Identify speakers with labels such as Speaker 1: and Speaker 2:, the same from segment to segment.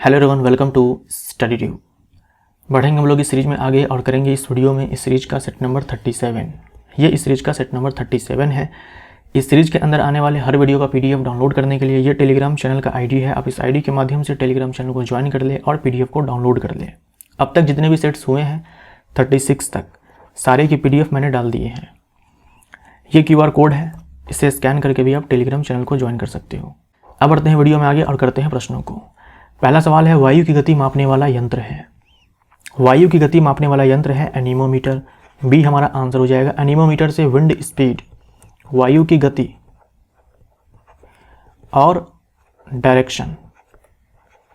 Speaker 1: Hello everyone, welcome to Study Tube. बढ़ेंगे हम लोग इस सीरीज में आगे और करेंगे इस वीडियो में इस सीरीज का सेट नंबर 37। ये इस सीरीज का सेट नंबर 37 है। इस सीरीज के अंदर आने वाले हर वीडियो का पीडीएफ डाउनलोड करने के लिए ये टेलीग्राम चैनल का आईडी है। आप इस आईडी के माध्यम से टेलीग्राम चैनल को ज्वाइन कर ले और पीडीएफ को डाउनलोड कर ले। अब तक जितने भी सेट्स हुए हैं 36 तक, सारे की पीडीएफ मैंने डाल दिए हैं। ये QR कोड है, इसे स्कैन करके भी आप टेलीग्राम चैनल को ज्वाइन कर सकते हो। अब बढ़ते हैं वीडियो में आगे और करते हैं प्रश्नों को। पहला सवाल है, वायु की गति मापने वाला यंत्र है। वायु की गति मापने वाला यंत्र है एनीमोमीटर। बी हमारा आंसर हो जाएगा। एनीमोमीटर से विंड स्पीड, वायु की गति और डायरेक्शन,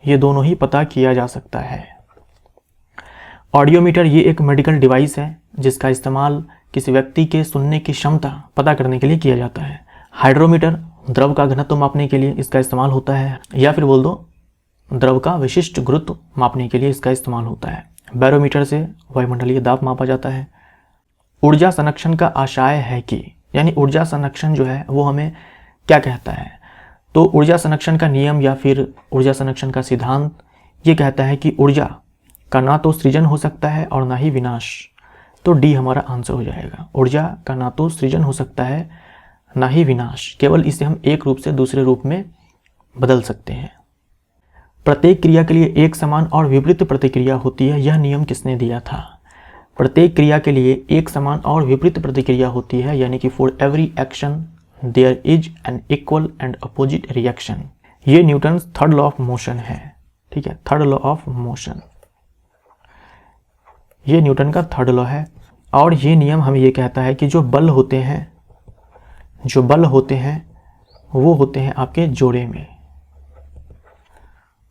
Speaker 1: ये दोनों ही पता किया जा सकता है। ऑडियोमीटर ये एक मेडिकल डिवाइस है जिसका इस्तेमाल किसी व्यक्ति के सुनने की क्षमता पता करने के लिए किया जाता है। हाइड्रोमीटर द्रव का घनत्व मापने के लिए इसका इस्तेमाल होता है, या फिर बोल दो द्रव का विशिष्ट गुरुत्व मापने के लिए इसका इस्तेमाल होता है। बैरोमीटर से वायुमंडलीय दाब मापा जाता है। ऊर्जा संरक्षण का आशय है कि, यानी ऊर्जा संरक्षण जो है वो हमें क्या कहता है, तो ऊर्जा संरक्षण का नियम या फिर ऊर्जा संरक्षण का सिद्धांत ये कहता है कि ऊर्जा का ना तो सृजन हो सकता है और ना ही विनाश। तो डी हमारा आंसर हो जाएगा। ऊर्जा का ना तो सृजन हो सकता है ना ही विनाश, केवल इसे हम एक रूप से दूसरे रूप में बदल सकते हैं। प्रत्येक क्रिया के लिए एक समान और विपरीत प्रतिक्रिया होती है, यह नियम किसने दिया था? प्रत्येक क्रिया के लिए एक समान और विपरीत प्रतिक्रिया होती है, यानी कि for every action there is an equal and opposite reaction. ये Newton third law of motion है। ठीक है, थर्ड लॉ ऑफ मोशन, ये न्यूटन का थर्ड लॉ है। और ये नियम हमें ये कहता है कि जो बल होते हैं वो होते हैं आपके जोड़े में।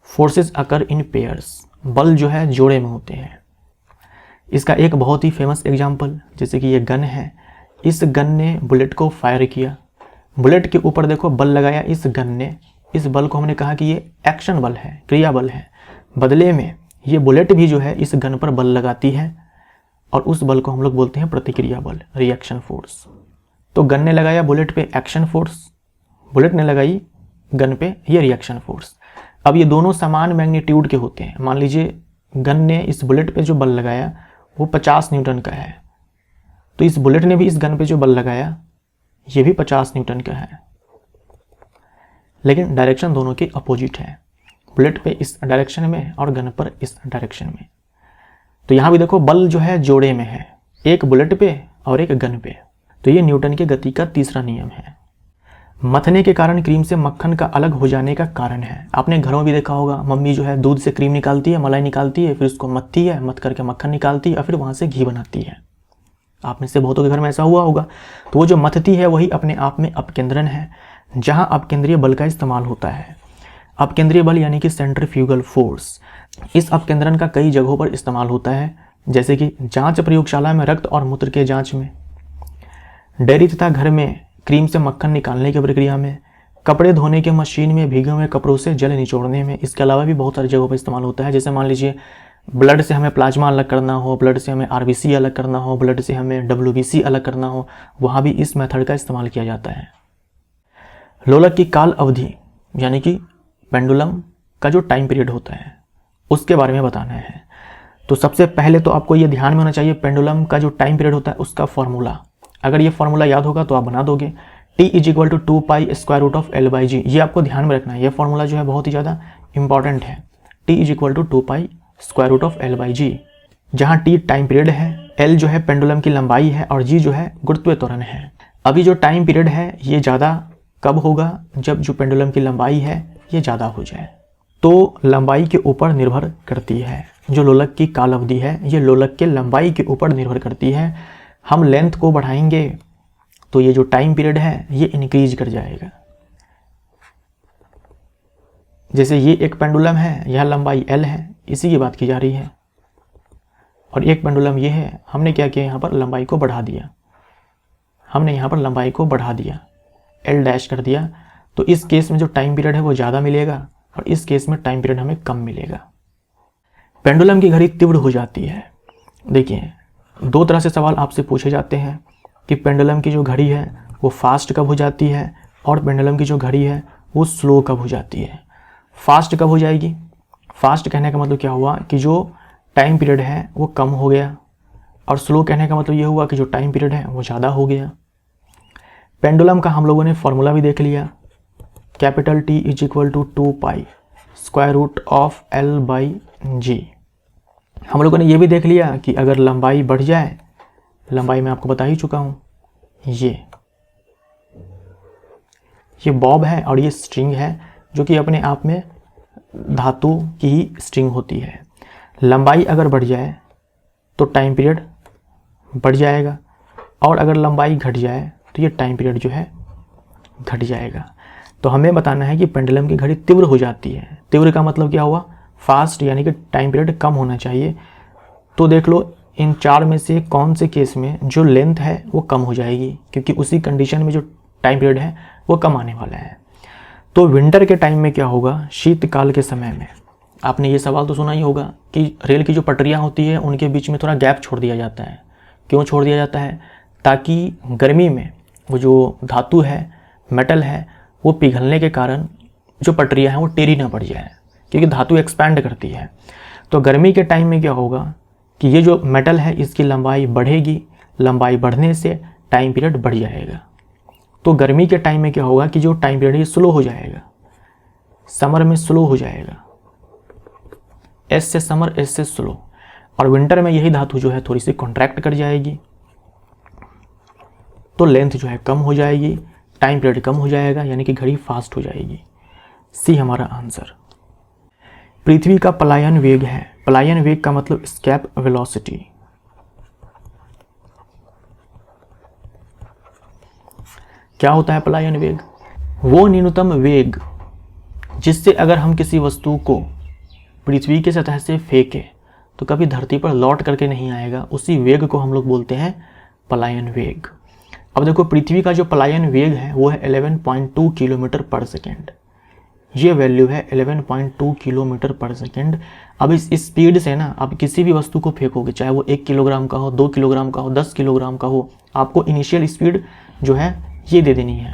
Speaker 1: फोर्सेस अकर इन पेयर्स, बल जो है जोड़े में होते हैं। इसका एक बहुत ही फेमस एग्जाम्पल, जैसे कि ये गन है, इस गन ने बुलेट को फायर किया, बुलेट के ऊपर देखो बल लगाया इस गन ने, इस बल को हमने कहा कि ये एक्शन बल है, क्रिया बल है। बदले में ये बुलेट भी जो है इस गन पर बल लगाती है और उस बल को हम लोग बोलते हैं प्रतिक्रिया बल, रिएक्शन फोर्स। तो गन ने लगाया बुलेट पे एक्शन फोर्स, बुलेट ने लगाई गन पे ये रिएक्शन फोर्स। अब ये दोनों समान मैग्नीट्यूड के होते हैं। मान लीजिए गन ने इस बुलेट पे जो बल लगाया वो 50 न्यूटन का है, तो इस बुलेट ने भी इस गन पे जो बल लगाया ये भी 50 न्यूटन का है, लेकिन डायरेक्शन दोनों की अपोजिट है। बुलेट पे इस डायरेक्शन में और गन पर इस डायरेक्शन में। तो यहाँ भी देखो बल जो है जोड़े में है, एक बुलेट पे और एक गन पे। तो ये न्यूटन की गति का तीसरा नियम है। मथने के कारण क्रीम से मक्खन का अलग हो जाने का कारण है। आपने घरों में भी देखा होगा, मम्मी जो है दूध से क्रीम निकालती है, मलाई निकालती है, फिर उसको मथती है, मथ करके मक्खन निकालती है और फिर वहाँ से घी बनाती है। आप में से बहुतों के घर में ऐसा हुआ होगा। तो वो जो मथती है वही अपने आप में अपकेंद्रन है, जहाँ अपकेंद्रीय बल का इस्तेमाल होता है। अपकेंद्रीय बल यानी कि सेंट्रीफ्यूगल फोर्स। इस अपकेंद्रन का कई जगहों पर इस्तेमाल होता है, जैसे कि जाँच प्रयोगशाला में रक्त और मूत्र के जाँच में, डेयरी तथा घर में क्रीम से मक्खन निकालने की प्रक्रिया में, कपड़े धोने के मशीन में भीगे हुए कपड़ों से जल निचोड़ने में। इसके अलावा भी बहुत सारी जगहों पर इस्तेमाल होता है। जैसे मान लीजिए ब्लड से हमें प्लाज्मा अलग करना हो, ब्लड से हमें RBC अलग करना हो, ब्लड से हमें WBC अलग करना हो, वहाँ भी इस मेथड का इस्तेमाल किया जाता है। लोलक की काल अवधि यानी कि पेंडुलम का जो टाइम पीरियड होता है उसके बारे में बताना है। तो सबसे पहले तो आपको ये ध्यान में होना चाहिए, पेंडुलम का जो टाइम पीरियड होता है उसका फॉर्मूला। अगर ये फॉर्मूला याद होगा तो आप बना दोगे। T = 2π√L/g, ये आपको ध्यान में रखना है। ये फॉर्मूला जो है बहुत ही ज़्यादा इंपॉर्टेंट है। T = 2π√L/g, जहाँ T टाइम पीरियड है, L जो है पेंडुलम की लंबाई है और G जो है गुरुत्वीय त्वरण है। अभी जो टाइम पीरियड है ये ज़्यादा कब होगा? जब जो पेंडुलम की लंबाई है ये ज़्यादा हो जाए। तो लंबाई के ऊपर निर्भर करती है। जो लोलक की काल अवधि है ये लोलक के लंबाई के ऊपर निर्भर करती है। हम लेंथ को बढ़ाएंगे तो ये जो टाइम पीरियड है ये इंक्रीज कर जाएगा। जैसे ये एक पेंडुलम है, यह लंबाई L है, इसी की बात की जा रही है। और एक पेंडुलम ये है, हमने क्या किया, यहाँ पर लंबाई को बढ़ा दिया, L' कर दिया। तो इस केस में जो टाइम पीरियड है वो ज़्यादा मिलेगा और इस केस में टाइम पीरियड हमें कम मिलेगा। पेंडुलम की घड़ी तीव्र हो जाती है। देखिए, दो तरह से सवाल आपसे पूछे जाते हैं कि पेंडुलम की जो घड़ी है वो फास्ट कब हो जाती है और पेंडुलम की जो घड़ी है वो स्लो कब हो जाती है। फास्ट कब हो जाएगी? फास्ट कहने का मतलब क्या हुआ कि जो टाइम पीरियड है वो कम हो गया, और स्लो कहने का मतलब ये हुआ कि जो टाइम पीरियड है वो ज़्यादा हो गया। पेंडुलम का हम लोगों ने फॉर्मूला भी देख लिया, capital T is equal to 2π square root of L/G। हम लोगों ने ये भी देख लिया कि अगर लंबाई बढ़ जाए, लंबाई मैं आपको बता ही चुका हूँ, ये बॉब है और ये स्ट्रिंग है जो कि अपने आप में धातु की ही स्ट्रिंग होती है। लंबाई अगर बढ़ जाए तो टाइम पीरियड बढ़ जाएगा, और अगर लंबाई घट जाए तो ये टाइम पीरियड जो है घट जाएगा। तो हमें बताना है कि पेंडुलम की घड़ी तीव्र हो जाती है। तीव्र का मतलब क्या हुआ, फास्ट, यानी कि टाइम पीरियड कम होना चाहिए। तो देख लो इन चार में से कौन से केस में जो लेंथ है वो कम हो जाएगी, क्योंकि उसी कंडीशन में जो टाइम पीरियड है वो कम आने वाला है। तो विंटर के टाइम में क्या होगा, शीतकाल के समय में आपने ये सवाल तो सुना ही होगा कि रेल की जो पटरियाँ होती है उनके बीच में थोड़ा गैप छोड़ दिया जाता है। क्यों छोड़ दिया जाता है, ताकि गर्मी में वो जो धातु है, मेटल है, वो पिघलने के कारण जो पटरियाँ हैं वो टेढ़ी ना पड़ जाए, क्योंकि धातु एक्सपैंड करती है। तो गर्मी के टाइम में क्या होगा कि ये जो मेटल है इसकी लंबाई बढ़ेगी, लंबाई बढ़ने से टाइम पीरियड बढ़ जाएगा। तो गर्मी के टाइम में क्या होगा कि जो टाइम पीरियड है स्लो हो जाएगा, समर में स्लो हो जाएगा, एस से समर, एस से स्लो। और विंटर में यही धातु जो है थोड़ी सी कॉन्ट्रैक्ट कर जाएगी, तो लेंथ जो है कम हो जाएगी, टाइम पीरियड कम हो जाएगा, यानी कि घड़ी फास्ट हो जाएगी। सी हमारा आंसर। पृथ्वी का पलायन वेग है, पलायन वेग का मतलब एस्केप वेलोसिटी। क्या होता है पलायन वेग, वो न्यूनतम वेग जिससे अगर हम किसी वस्तु को पृथ्वी की सतह से फेंके तो कभी धरती पर लौट करके नहीं आएगा, उसी वेग को हम लोग बोलते हैं पलायन वेग। अब देखो पृथ्वी का जो पलायन वेग है वो है 11.2 किलोमीटर पर सेकेंड। ये वैल्यू है 11.2 किलोमीटर पर सेकेंड। अब इस स्पीड से ना आप किसी भी वस्तु को फेंकोगे, चाहे वो 1 किलोग्राम का हो, 2 किलोग्राम का हो, 10 किलोग्राम का हो, आपको इनिशियल स्पीड जो है ये दे देनी है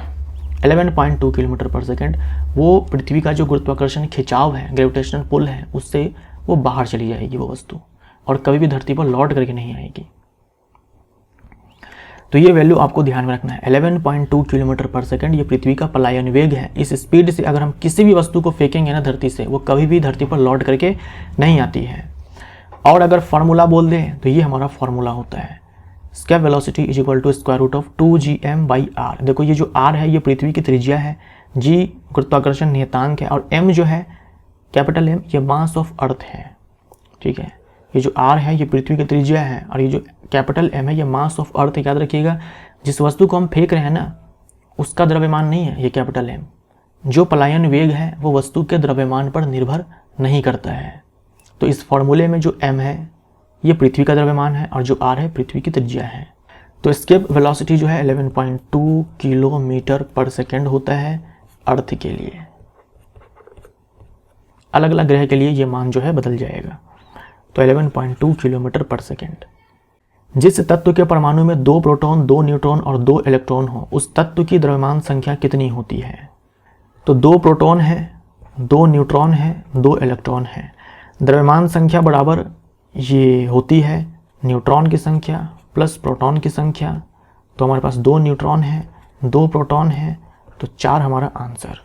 Speaker 1: 11.2 किलोमीटर पर सेकेंड। वो पृथ्वी का जो गुरुत्वाकर्षण खिंचाव है, ग्रेविटेशनल पुल है, उससे वो बाहर चली जाएगी वो वस्तु, और कभी भी धरती पर लौट करके नहीं आएगी। तो ये वैल्यू आपको ध्यान में रखना है, 11.2 किलोमीटर पर सेकेंड ये पृथ्वी का पलायन वेग है। इस स्पीड से अगर हम किसी भी वस्तु को फेंकेंगे ना धरती से, वो कभी भी धरती पर लौट करके नहीं आती है। और अगर फार्मूला बोल दें तो ये हमारा फार्मूला होता है, escape velocity is equal to square root of 2gm/r। देखो ये जो r है ये पृथ्वी की त्रिज्या है, g गुरुत्वाकर्षण नियतांक है, और m जो है कैपिटल M ये मास ऑफ अर्थ है। ठीक है, ये जो r है ये पृथ्वी की त्रिज्या है, और ये जो कैपिटल M है ये मास ऑफ अर्थ। याद रखिएगा, जिस वस्तु को हम फेंक रहे हैं ना उसका द्रव्यमान नहीं है ये कैपिटल M। जो पलायन वेग है वो वस्तु के द्रव्यमान पर निर्भर नहीं करता है। तो इस फॉर्मूले में जो m है ये पृथ्वी का द्रव्यमान है, और जो r है पृथ्वी की त्रिज्या है। तो एस्केप वेलोसिटी जो है 11.2 किलोमीटर पर सेकेंड होता है अर्थ के लिए। अलग अलग ग्रह के लिए ये मान जो है बदल जाएगा। तो 11.2 किलोमीटर पर सेकेंड। जिस तत्व के परमाणु में 2 प्रोटॉन, 2 न्यूट्रॉन और 2 इलेक्ट्रॉन हो, उस तत्व की द्रव्यमान संख्या कितनी होती है। तो 2 प्रोटॉन है, 2 न्यूट्रॉन है, 2 इलेक्ट्रॉन है। द्रव्यमान संख्या बराबर ये होती है न्यूट्रॉन की संख्या प्लस प्रोटॉन की संख्या। तो हमारे पास 2 न्यूट्रॉन है, 2 प्रोटॉन है, तो 4 हमारा आंसर।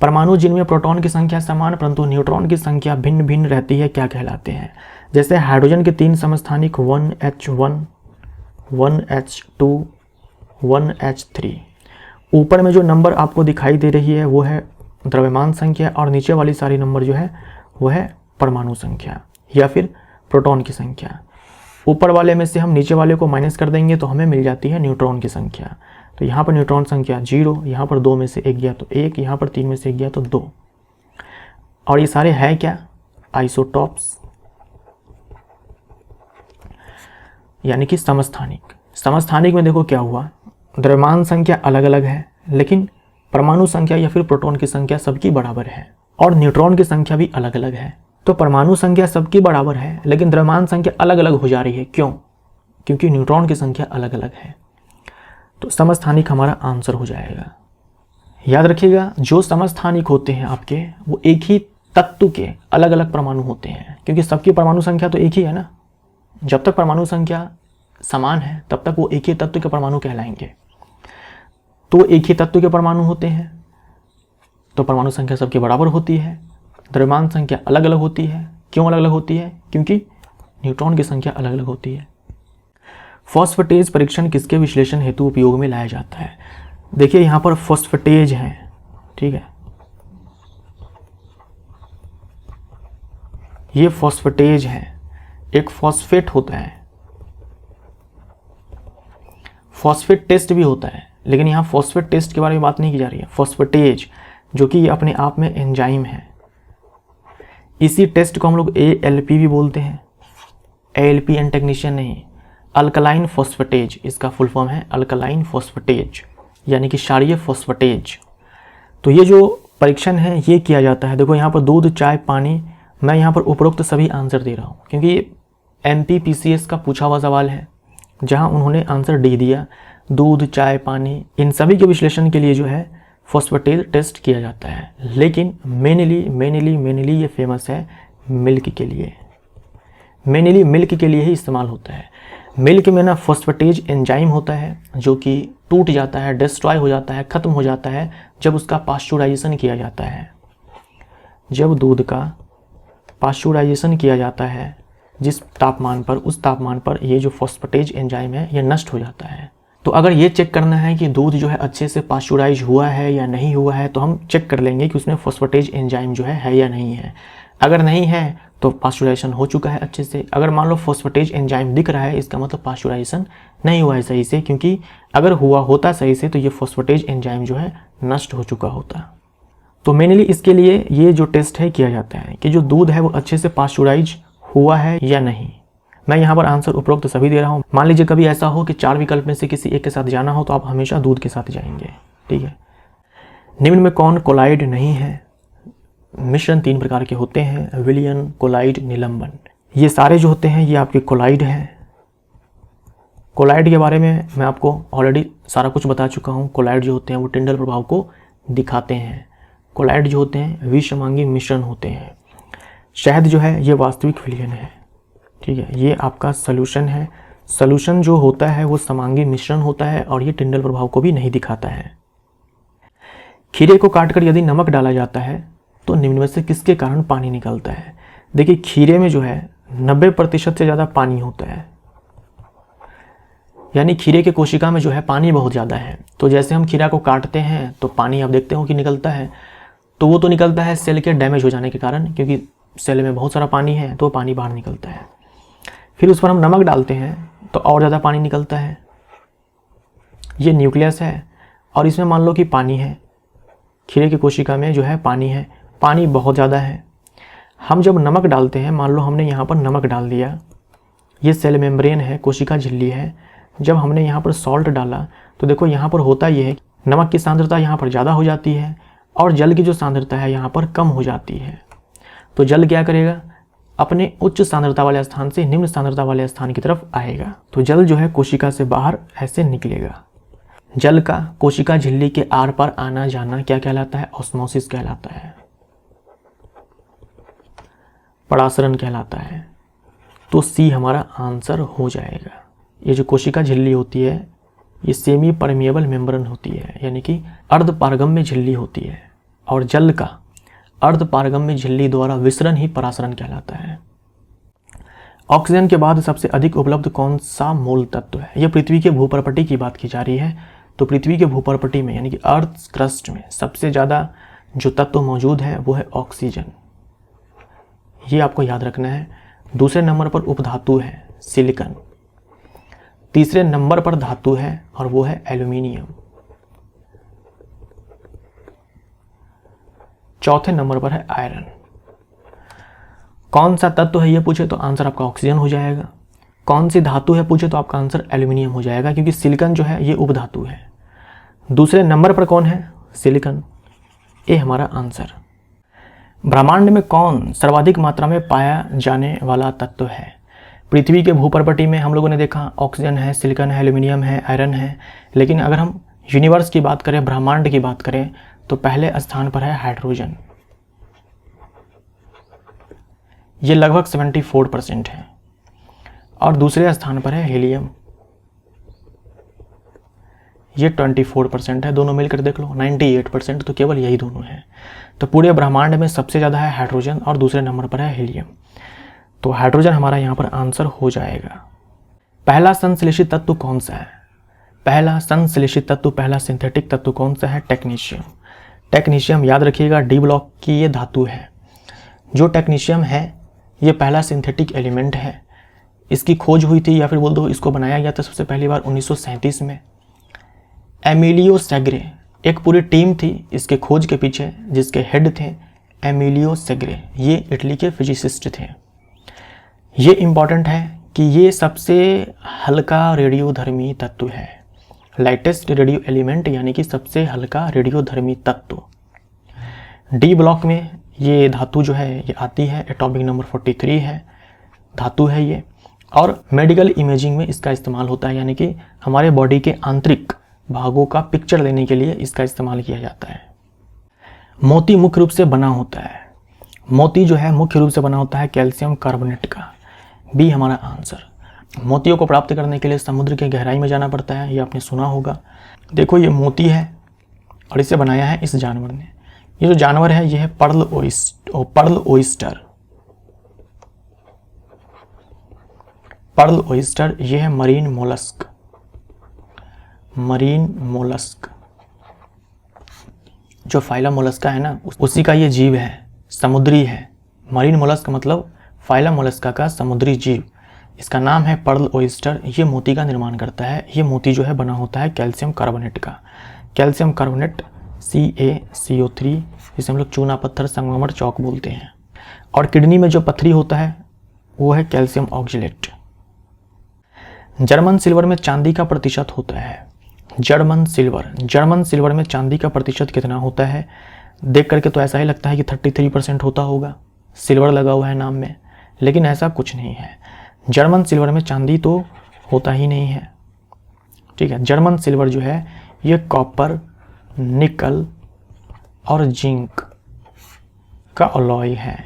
Speaker 1: परमाणु जिनमें प्रोटॉन की संख्या समान परंतु न्यूट्रॉन की संख्या भिन्न भिन्न रहती है क्या कहलाते हैं। जैसे हाइड्रोजन के 3 समस्थानिक 1H1, 1H2, 1H3। ऊपर में जो नंबर आपको दिखाई दे रही है वो है द्रव्यमान संख्या, और नीचे वाली सारी नंबर जो है वो है परमाणु संख्या या फिर प्रोटॉन की संख्या। ऊपर वाले में से हम नीचे वाले को माइनस कर देंगे तो हमें मिल जाती है न्यूट्रॉन की संख्या। तो यहाँ पर न्यूट्रॉन संख्या 0, यहाँ पर 2 में से 1 गया तो 1, यहाँ पर 3 में से 1 गया तो 2। और ये सारे हैं क्या, आइसोटॉप्स, यानी कि समस्थानिक। समस्थानिक में देखो क्या हुआ, द्रव्यमान संख्या अलग अलग है लेकिन परमाणु संख्या या फिर प्रोटॉन की संख्या सबकी बराबर है, और न्यूट्रॉन की संख्या भी अलग अलग है। तो परमाणु संख्या सबकी बराबर है लेकिन द्रव्यमान संख्या अलग अलग हो जा रही है। क्यों, क्योंकि न्यूट्रॉन की संख्या अलग अलग है। तो समस्थानिक हमारा आंसर हो जाएगा। याद रखिएगा, जो समस्थानिक होते हैं आपके वो एक ही तत्व के अलग अलग परमाणु होते हैं, क्योंकि सबकी परमाणु संख्या तो एक ही है ना। जब तक परमाणु संख्या समान है तब तक वो एक ही तत्व के परमाणु कहलाएंगे। तो एक ही तत्व के परमाणु होते हैं तो परमाणु संख्या सबके बराबर होती है। द्रव्यमान संख्या अलग अलग होती है। क्यों अलग अलग होती है? क्योंकि न्यूट्रॉन की संख्या अलग अलग होती है। फॉस्फेटेज परीक्षण किसके विश्लेषण हेतु उपयोग में लाया जाता है? देखिए यहाँ पर फॉस्फेटेज है, ठीक है, ये फॉस्फेटेज है। एक फॉस्फेट होता है, फॉस्फेट टेस्ट भी होता है, लेकिन यहाँ फॉस्फेट टेस्ट के बारे में बात नहीं की जा रही है। फॉस्फेटेज जो कि अपने आप में एंजाइम है, इसी टेस्ट को हम लोग ALP भी बोलते हैं। ALP एंड टेक्नीशियन नहीं, अल्कलाइन फॉस्फेटेज इसका फुल फॉर्म है, अल्कलाइन फॉस्फेटेज यानी कि क्षारीय फॉस्फेटेज। तो ये जो परीक्षण है ये किया जाता है। देखो यहाँ पर दूध, चाय, पानी, मैं यहाँ पर उपरोक्त सभी आंसर दे रहा हूँ क्योंकि ये MPPCS का पूछा हुआ सवाल है, जहाँ उन्होंने आंसर D दिया। दूध, चाय, पानी, इन सभी के विश्लेषण के लिए जो है फॉस्फेटेज टेस्ट किया जाता है, लेकिन मेनली ये फेमस है मिल्क के लिए। मेनली मिल्क के लिए ही इस्तेमाल होता है। मिल्क में ना फॉस्फेटेज एंजाइम होता है जो कि टूट जाता है, डिस्ट्रॉय हो जाता है, ख़त्म हो जाता है जब उसका पास्चुराइजेशन किया जाता है। जब दूध का पास्चुराइजेशन किया जाता है जिस तापमान पर, उस तापमान पर ये जो फॉस्फेटेज एंजाइम है ये नष्ट हो जाता है। तो अगर ये चेक करना है कि दूध जो है अच्छे से पास्चुराइज हुआ है या नहीं हुआ है, तो हम चेक कर लेंगे कि उसमें फॉस्फेटेज एंजाइम जो है या नहीं है। अगर नहीं है तो पास्चुराइजेशन हो चुका है अच्छे से। अगर मान लो फॉस्फेटेज एंजाइम दिख रहा है, इसका मतलब पास्चुराइजेशन नहीं हुआ है सही से, क्योंकि अगर हुआ होता सही से तो ये फॉस्फेटेज एंजाइम जो है नष्ट हो चुका होता। तो मेनली इसके लिए ये जो टेस्ट है किया जाता है कि जो दूध है वो अच्छे से पास्चुराइज हुआ है या नहीं। मैं यहाँ पर आंसर उपरोक्त सभी दे रहा हूँ। मान लीजिए कभी ऐसा हो कि 4 विकल्प में से किसी एक के साथ जाना हो तो आप हमेशा दूध के साथ जाएंगे, ठीक है। निम्न में कौन कोलाइड नहीं है? मिश्रण 3 प्रकार के होते हैं, विलयन, कोलाइड, निलंबन। ये सारे जो होते हैं ये आपके कोलाइड हैं। कोलाइड के बारे में मैं आपको ऑलरेडी सारा कुछ बता चुका हूँ। कोलाइड जो होते हैं वो टिंडल प्रभाव को दिखाते हैं। कोलाइड जो होते हैं विषमांगी मिश्रण होते हैं। शहद जो है ये वास्तविक विलयन है, ठीक है, ये आपका सॉल्यूशन है। सॉल्यूशन जो होता है वो समांगी मिश्रण होता है और ये टिंडल प्रभाव को भी नहीं दिखाता है। खीरे को काटकर यदि नमक डाला जाता है तो निम्न में से किसके कारण पानी निकलता है? देखिए खीरे में जो है 90% से ज़्यादा पानी होता है, यानी खीरे के कोशिका में जो है पानी बहुत ज़्यादा है। तो जैसे हम खीरा को काटते हैं तो पानी आप देखते हो कि निकलता है, तो वो तो निकलता है सेल के डैमेज हो जाने के कारण, क्योंकि सेल में बहुत सारा पानी है तो पानी बाहर निकलता है। फिर उस पर हम नमक डालते हैं तो और ज़्यादा पानी निकलता है। ये न्यूक्लियस है और इसमें मान लो कि पानी है, खीरे की कोशिका में जो है पानी है, पानी बहुत ज़्यादा है। हम जब नमक डालते हैं, मान लो हमने यहाँ पर नमक डाल दिया, ये सेल मेम्ब्रेन है, कोशिका झिल्ली है। जब हमने यहाँ पर सॉल्ट डाला तो देखो यहाँ पर होता ये है, नमक की सांद्रता यहाँ पर ज़्यादा हो जाती है और जल की जो सांद्रता है यहाँ पर कम हो जाती है। तो जल क्या करेगा? अपने उच्च सांद्रता वाले स्थान से निम्न सांद्रता वाले स्थान की तरफ आएगा। तो जल जो है कोशिका से बाहर ऐसे निकलेगा। जल का कोशिका झिल्ली के आर पार आना जाना क्या कहलाता है? ऑस्मोसिस कहलाता है, परासरण कहलाता है। तो सी हमारा आंसर हो जाएगा। ये जो कोशिका झिल्ली होती है ये सेमी परमिएबल मेम्ब्रेन होती है, यानी कि अर्धपारगम्य झिल्ली होती है, और जल का अर्धपारगम्य झिल्ली द्वारा विसरण ही परासरण कहलाता है। ऑक्सीजन के बाद सबसे अधिक उपलब्ध कौन सा मूल तत्व है? यह पृथ्वी के भूपर्पटी की बात की जा रही है। तो पृथ्वी के भूपर्पटी में यानी कि अर्थ क्रस्ट में सबसे ज़्यादा जो तत्व मौजूद है वो है ऑक्सीजन। ये आपको याद रखना है। दूसरे नंबर पर उपधातु है सिलिकॉन, तीसरे नंबर पर धातु है और वो है एल्यूमिनियम, चौथे नंबर पर है आयरन। कौन सा तत्व है ये पूछे तो आंसर आपका ऑक्सीजन हो जाएगा। कौन सी धातु है पूछे तो आपका आंसर एल्यूमिनियम हो जाएगा, क्योंकि सिलिकॉन जो है ये उपधातु है। दूसरे नंबर पर कौन है? सिलिकॉन। ये हमारा आंसर। ब्रह्मांड में कौन सर्वाधिक मात्रा में पाया जाने वाला तत्व है? पृथ्वी के भूपर्पटी में हम लोगों ने देखा ऑक्सीजन है, सिलिकॉन है, एल्यूमिनियम है, आयरन है। लेकिन अगर हम यूनिवर्स की बात करें, ब्रह्मांड की बात करें, तो पहले स्थान पर है हाइड्रोजन। ये लगभग 74% है। और दूसरे स्थान पर है हीलियम, ये 24% है। दोनों मिलकर देख लो 98%, तो केवल यही दोनों है। तो पूरे ब्रह्मांड में सबसे ज़्यादा है हाइड्रोजन और दूसरे नंबर पर है हीलियम। तो हाइड्रोजन हमारा यहाँ पर आंसर हो जाएगा। पहला संश्लेषित तत्व कौन सा है? पहला संश्लेषित तत्व, पहला सिंथेटिक तत्व कौन सा है? टेक्नीशियम। टेक्नीशियम याद रखिएगा डी ब्लॉक की ये धातु है। जो टेक्नीशियम है ये पहला सिंथेटिक एलिमेंट है। इसकी खोज हुई थी, या फिर बोल दो इसको बनाया गया था सबसे पहली बार 1937 में। एमिलियो सेग्रे, एक पूरी टीम थी इसके खोज के पीछे, जिसके हेड थे एमिलियो सेग्रे। ये इटली के फिजिसिस्ट थे। ये इम्पॉर्टेंट है कि ये सबसे हल्का रेडियोधर्मी तत्व है, लाइटेस्ट रेडियो एलिमेंट, यानी कि सबसे हल्का रेडियोधर्मी तत्व। डी ब्लॉक में ये धातु जो है ये आती है, एटॉमिक नंबर 43 है, धातु है ये। और मेडिकल इमेजिंग में इसका इस्तेमाल होता है, यानी कि हमारे बॉडी के आंतरिक भागों का पिक्चर लेने के लिए इसका इस्तेमाल किया जाता है। मोती मुख्य रूप से बना होता है, मोती जो है मुख्य रूप से बना होता है कैल्शियम कार्बोनेट का। बी हमारा आंसर। मोतियों को प्राप्त करने के लिए समुद्र के गहराई में जाना पड़ता है, ये आपने सुना होगा। देखो ये मोती है और इसे बनाया है इस जानवर ने। ये जो जानवर है ये है पर्ल ओइस्टर। पर्ल ओइस्टर ये है मरीन मोलस्क। मरीन मोलस्क जो फाइलम मोलस्का है ना, उसी का ये जीव है, समुद्री है। मरीन मोलस्क मतलब फाइलम मोलस्का का समुद्री जीव। इसका नाम है पर्ल ओइस्टर। ये मोती का निर्माण करता है। ये मोती जो है बना होता है कैल्शियम कार्बोनेट का। कैल्शियम कार्बोनेट CaCO3, जिसे हम लोग चूना पत्थर संगमरमर चौक बोलते हैं। और किडनी में जो पथरी होता है वो है कैल्शियम ऑक्जेलेट। जर्मन सिल्वर में चांदी का प्रतिशत होता है। जर्मन सिल्वर में चांदी का प्रतिशत कितना होता है? देख करके तो ऐसा ही लगता है कि 33% होता होगा, सिल्वर लगा हुआ है नाम में, लेकिन ऐसा कुछ नहीं है। जर्मन सिल्वर में चांदी तो होता ही नहीं है, ठीक है। जर्मन सिल्वर जो है ये कॉपर, निकल और जिंक का अलॉय है।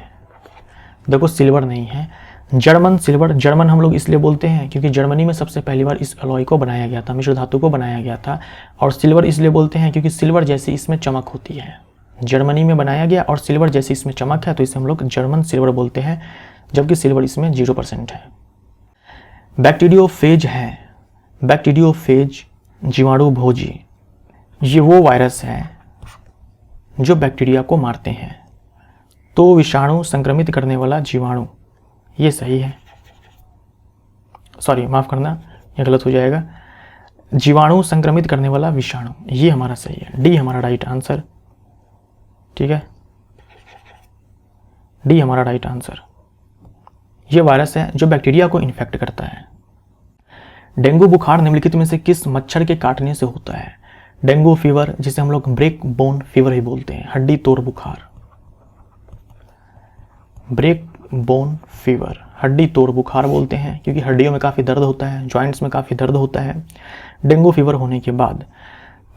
Speaker 1: देखो सिल्वर नहीं है, जर्मन सिल्वर। जर्मन हम लोग इसलिए बोलते हैं क्योंकि जर्मनी में सबसे पहली बार इस अलॉय को बनाया गया था, मिश्र धातु को बनाया गया था। और सिल्वर इसलिए बोलते हैं क्योंकि सिल्वर जैसी इसमें चमक होती है। जर्मनी में बनाया गया और सिल्वर जैसी इसमें चमक है, तो इसे हम लोग जर्मन सिल्वर बोलते हैं, जबकि सिल्वर इसमें 0% है। बैक्टीरियोफेज है। बैक्टीरियोफेज जीवाणु भोजी, ये वो वायरस है जो बैक्टीरिया को मारते हैं। तो विषाणु संक्रमित करने वाला जीवाणु, ये सही है। सॉरी माफ़ करना, ये गलत हो जाएगा। जीवाणु संक्रमित करने वाला विषाणु, ये हमारा सही है। डी हमारा राइट आंसर, ठीक है। डी हमारा राइट आंसर। ये वायरस है जो बैक्टीरिया को इन्फेक्ट करता है। डेंगू बुखार निम्नलिखित में से किस मच्छर के काटने से होता है? डेंगू फीवर, जिसे हम लोग ब्रेक बोन फीवर ही बोलते हैं, हड्डी तोड़ बुखार। ब्रेक बोन फीवर, हड्डी तोड़ बुखार बोलते हैं क्योंकि हड्डियों में काफ़ी दर्द होता है, जॉइंट्स में काफ़ी दर्द होता है डेंगू फीवर होने के बाद।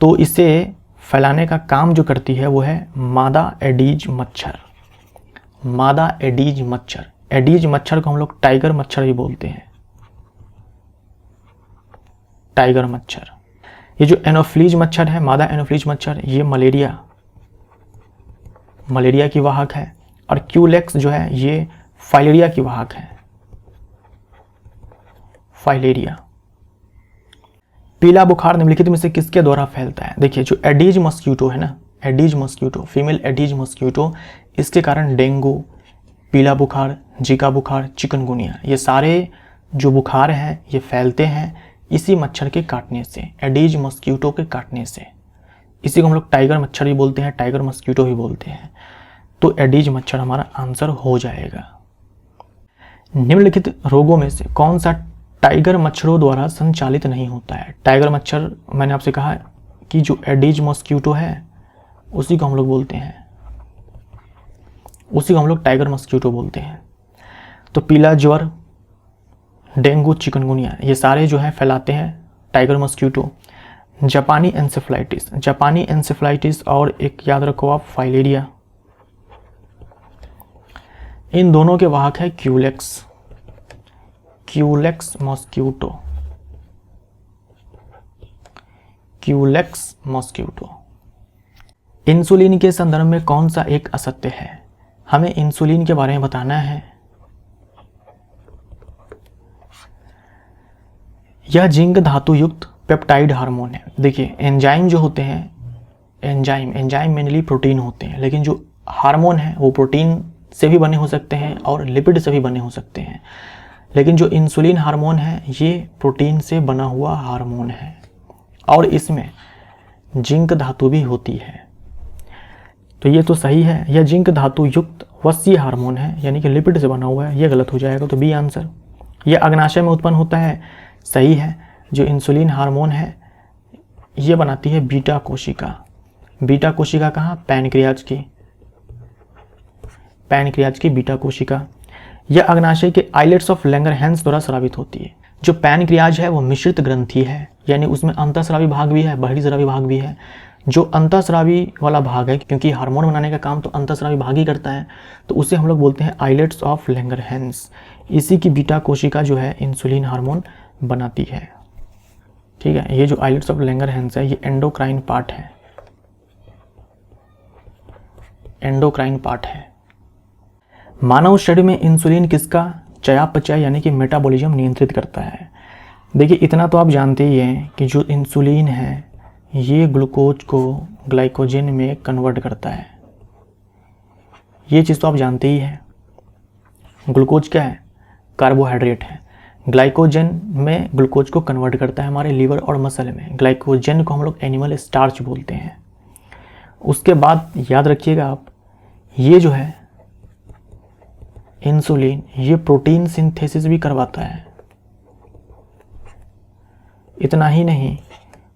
Speaker 1: तो इसे फैलाने का काम जो करती है वो है मादा एडीज मच्छर। मादा एडीज मच्छर। एडीज मच्छर को हम लोग टाइगर मच्छर भी बोलते हैं, टाइगर मच्छर। ये जो एनोफ्लीज मच्छर है, मादा एनोफ्लीज मच्छर, ये मलेरिया की वाहक है। और क्यूलेक्स जो है ये फाइलेरिया की वाहक है, फाइलेरिया। पीला बुखार निम्नलिखित में से किसके द्वारा फैलता है? देखिए जो एडीज मस्क्यूटो है ना, Aedes mosquito, female Aedes mosquito, इसके कारण डेंगू, पीला बुखार, जीका बुखार, चिकनगुनिया, ये सारे जो बुखार हैं ये फैलते हैं इसी मच्छर के काटने से, एडीज मस्क्यूटो के काटने से। इसी को हम लोग टाइगर मच्छर भी बोलते हैं, टाइगर मस्क्यूटो भी बोलते हैं। तो एडीज मच्छर हमारा आंसर हो जाएगा। निम्नलिखित रोगों में से कौन सा टाइगर मच्छरों द्वारा संचालित नहीं होता है? टाइगर मच्छर, मैंने आपसे कहा कि जो एडीज मस्क्यूटो है उसी को हम लोग बोलते हैं, उसी को हम लोग टाइगर मस्क्यूटो बोलते हैं। तो पीला ज्वर, डेंगू, चिकनगुनिया, ये सारे जो है फैलाते हैं टाइगर मस्क्यूटो। जापानी एन्सेफ्लाइटिस और एक याद रखो आप फाइलेरिया, इन दोनों के वाहक है Culex, Culex mosquito, Culex mosquito. Insulin के संदर्भ में कौन सा एक असत्य है? हमें इंसुलिन के बारे में बताना है। यह जिंक धातु युक्त पेप्टाइड हार्मोन है। देखिए एंजाइम जो होते हैं, एंजाइम मेनली प्रोटीन होते हैं, लेकिन जो हार्मोन है वो प्रोटीन से भी बने हो सकते हैं और लिपिड से भी बने हो सकते हैं। लेकिन जो इंसुलिन हार्मोन है ये प्रोटीन से बना हुआ हार्मोन है और इसमें जिंक धातु भी होती है। तो ये तो सही है, यह जिंक धातु युक्त वसीय हार्मोन है, यानी कि लिपिड से बना हुआ है, ये गलत हो जाएगा। तो बी आंसर। यह अग्नाशय में उत्पन्न होता है, सही है। जो इंसुलिन हार्मोन है ये बनाती है बीटा कोशिका। बीटा कोशिका कहाँ? पैनक्रियाज की, पैनक्रियाज की बीटा कोशिका। यह अग्नाशय के आइलेट्स ऑफ लैंगरहैंस द्वारा स्रावित होती है। जो पैनक्रियाज है वो मिश्रित ग्रंथि है, यानी उसमें अंतःस्रावी भाग भी है, बहिर्स्रावी भाग भी है। जो अंतःस्रावी वाला भाग है, क्योंकि हार्मोन बनाने का काम तो अंतःस्रावी भाग ही करता है, तो उसे हम लोग बोलते हैं आइलेट्स ऑफ लैंगरहैंस। इसी की बीटा कोशिका जो है इंसुलिन हार्मोन बनाती है। ठीक है, ये जो आइलेट्स ऑफ लैंगरहैंस है ये एंडोक्राइन पार्ट है, एंडोक्राइन पार्ट है। मानव शरीर में इंसुलिन किसका चयापचय यानी कि मेटाबॉलिज्म नियंत्रित करता है? देखिए इतना तो आप जानते ही हैं कि जो इंसुलिन है ये ग्लूकोज को ग्लाइकोजन में कन्वर्ट करता है। ये चीज़ तो आप जानते ही हैं। ग्लूकोज क्या है? कार्बोहाइड्रेट है। ग्लाइकोजन में ग्लूकोज को कन्वर्ट करता है हमारे लीवर और मसल में। ग्लाइकोजन को हम लोग एनिमल स्टार्च बोलते हैं। उसके बाद याद रखिएगा आप, ये जो है इंसुलिन ये प्रोटीन सिंथेसिस भी करवाता है। इतना ही नहीं,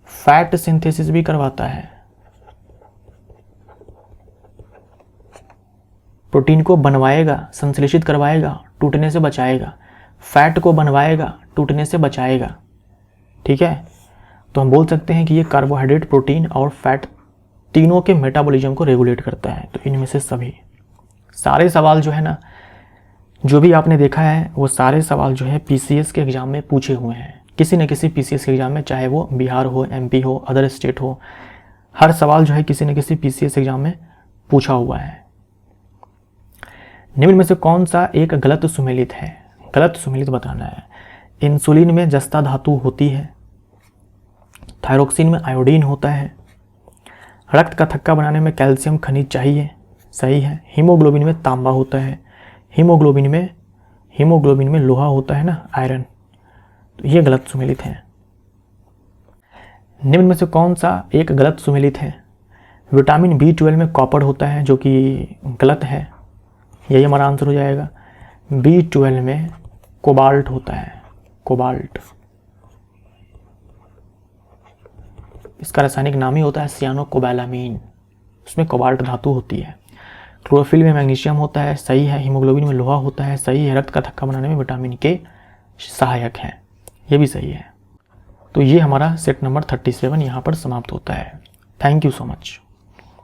Speaker 1: फैट सिंथेसिस भी करवाता है। प्रोटीन को बनवाएगा, संश्लेषित करवाएगा, टूटने से बचाएगा। फैट को बनवाएगा, टूटने से बचाएगा। ठीक है, तो हम बोल सकते हैं कि ये कार्बोहाइड्रेट, प्रोटीन और फैट तीनों के मेटाबॉलिज्म को रेगुलेट करता है। तो इनमें से सभी सारे सवाल जो है ना, जो भी आपने देखा है वो सारे सवाल जो है पीसीएस के एग्जाम में पूछे हुए हैं। किसी न किसी पीसीएस के एग्जाम में, चाहे वो बिहार हो, एमपी हो, अदर स्टेट हो, हर सवाल जो है किसी न किसी पीसीएस एग्जाम में पूछा हुआ है। निम्न में से कौन सा एक गलत सुमेलित है? गलत सुमेलित बताना है। इंसुलिन में जस्ता धातु होती है, थायरोक्सिन में आयोडीन होता है, रक्त का थक्का बनाने में कैल्शियम खनिज चाहिए, सही है। हीमोग्लोबिन में तांबा होता है, हीमोग्लोबिन में लोहा होता है ना, आयरन। तो ये गलत सुमेलित है। निम्न में से कौन सा एक गलत सुमेलित है? विटामिन B12 में कॉपर होता है, जो कि गलत है, यही हमारा आंसर हो जाएगा। B12 में कोबाल्ट होता है, कोबाल्ट। इसका रासायनिक नाम ही होता है सियानोकोबालामीन, उसमें कोबाल्ट धातु होती है। क्लोरोफिल में मैग्नीशियम होता है, सही है। हीमोग्लोबिन में लोहा होता है, सही है। रक्त का थक्का बनाने में विटामिन के सहायक है, ये भी सही है। तो ये हमारा सेट नंबर 37 यहाँ पर समाप्त होता है। Thank you so much.